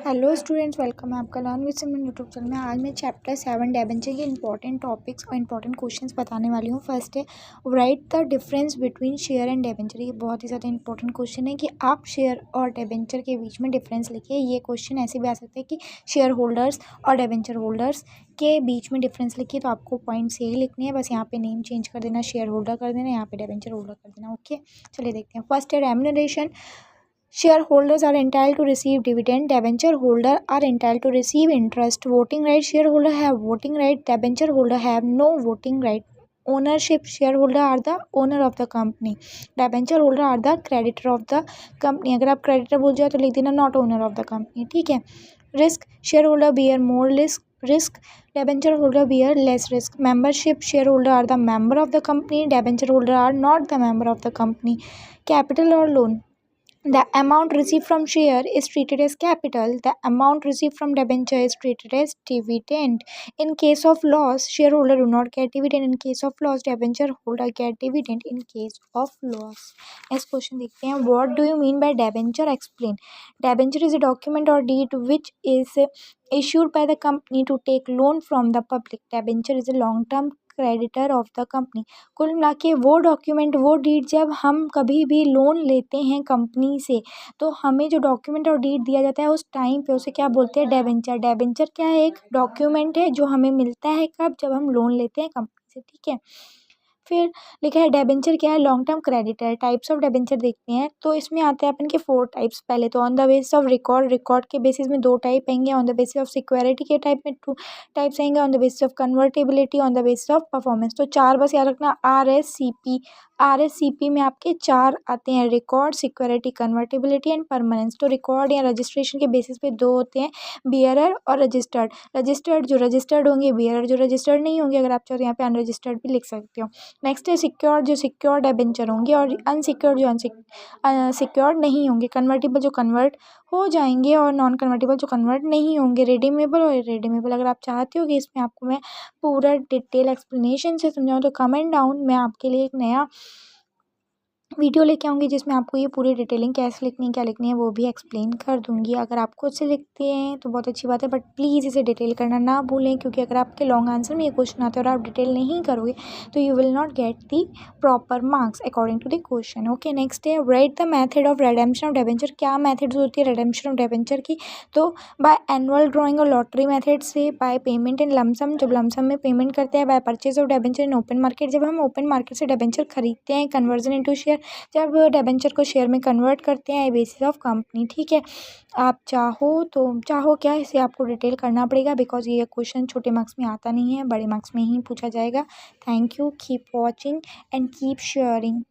Hello students, welcome है आपका learn with Simran YouTube channel में। आज मैं चैप्टर 7 डिबेंचर के इंपॉर्टेंट टॉपिक्स और इंपॉर्टेंट क्वेश्चंस बताने वाली हूँ। फर्स्ट है write the difference between share and debenture. ये बहुत ही ज़्यादा इंपॉर्टेंट क्वेश्चन है कि आप शेयर और डिबेंचर के बीच में डिफरेंस लिखिए। ये क्वेश्चन ऐसे भी आ सकता है कि शेयर होल्डर्स और डिबेंचर होल्डर्स के बीच में डिफरेंस लिखिए, तो आपको पॉइंट सही लिखनी है। बस यहाँ पे नेम चेंज कर देना, शेयर होल्डर कर देना, यहाँ पे डिबेंचर होल्डर कर देना। ओके, चलिए देखते हैं। फर्स्ट है remuneration. Shareholders are entitled to receive dividend. Debenture holder are entitled to receive interest. Voting right. Shareholder have voting right. Debenture holder have no voting right. Ownership. Shareholder are the owner of the company. Debenture holder are the creditor of the company. अगर आप creditor बोल जाओ तो लिख देना not owner of the company. ठीक है. Risk. Shareholder bear more risk. Debenture holder bear less risk. Membership. Shareholder are the member of the company. Debenture holder are not the member of the company. Capital or loan. The amount received from share is treated as capital. The amount received from debenture is treated as dividend. In case of loss, shareholder do not get dividend. In case of loss, debenture holder get dividend. In case of loss. Next question देखते हैं. What do you mean by debenture? Explain. Debenture is a document or deed which is issued by the company to take loan from the public. Debenture is a long-term creditor of the company. कुल मिला के वो document, वो deed, जब हम कभी भी loan लेते हैं कंपनी से तो हमें जो डॉक्यूमेंट और डीड दिया जाता है उस टाइम पे उसे क्या बोलते हैं? डेबेंचर. डेबेंचर क्या है? एक डॉक्यूमेंट है जो हमें मिलता है कब? जब हम लोन लेते हैं कंपनी से. ठीक है. फिर लिखा है डेबेंचर क्या है? Long term creditor. Types of debenture देखते हैं तो इसमें आते हैं अपन के 4 टाइप्स. पहले तो on the basis of record. Record के बेसिस में 2 टाइप आएंगे. On the basis of security के टाइप में 2 टाइप्स आएंगे. On the basis of convertibility, on the basis of performance. तो 4 बस याद रखना. RSCP में आपके 4 आते हैं. Record, security, convertibility and permanence. तो रिकॉर्ड या रजिस्ट्रेशन के बेसिस पे 2 होते हैं, बियरर और रजिस्टर्ड. रजिस्टर्ड जो रजिस्टर्ड होंगे, बियरर जो रजिस्टर्ड नहीं होंगे. अगर आप चाहो तो यहाँ पे अनरजिस्टर्ड भी लिख सकते हो. नेक्स्ट है सिक्योर्ड, जो सिक्योर्ड डिबेंचर होंगे, और अनसिक्योर्ड जो सिक्योर्ड नहीं होंगे. कन्वर्टेबल जो कन्वर्ट हो जाएंगे और नॉन कन्वर्टेबल जो कन्वर्ट नहीं होंगे. रिडीमेबल और इरेडीमेबल. अगर आप चाहते हो कि इसमें आपको मैं पूरा डिटेल एक्सप्लेनेशन से समझाऊँ तो कमेंट डाउन, मैं आपके लिए एक नया वीडियो लेके आऊँगी जिसमें आपको ये पूरी डिटेलिंग कैसे लिखनी है, क्या लिखनी है, वो भी एक्सप्लेन कर दूँगी. अगर आप खुद से लिखते हैं तो बहुत अच्छी बात है, बट प्लीज़ इसे डिटेल करना ना भूलें, क्योंकि अगर आपके लॉन्ग आंसर में ये क्वेश्चन आता है और आप डिटेल नहीं करोगे तो you will not get the proper marks according to the question. Okay, next है write the method of redemption of debenture. क्या मैथड्स होती है रेडेम्पशन ऑफ डिबेंचर की? तो बाय एनुअल ड्राइंग और लॉटरी मेथड से, बाय पेमेंट इन लमसम, जब lump sum में पेमेंट करते हैं, by purchase of debenture in open market, जब हम ओपन मार्केट से डिबेंचर खरीदते हैं, कन्वर्जन इनटू शेयर, जब डिबेंचर को शेयर में कन्वर्ट करते हैं बेसिस ऑफ कंपनी. ठीक है. आप चाहो क्या, इसे आपको डिटेल करना पड़ेगा बिकॉज ये क्वेश्चन छोटे मार्क्स में आता नहीं है, बड़े मार्क्स में ही पूछा जाएगा. Thank you. Keep watching and keep sharing.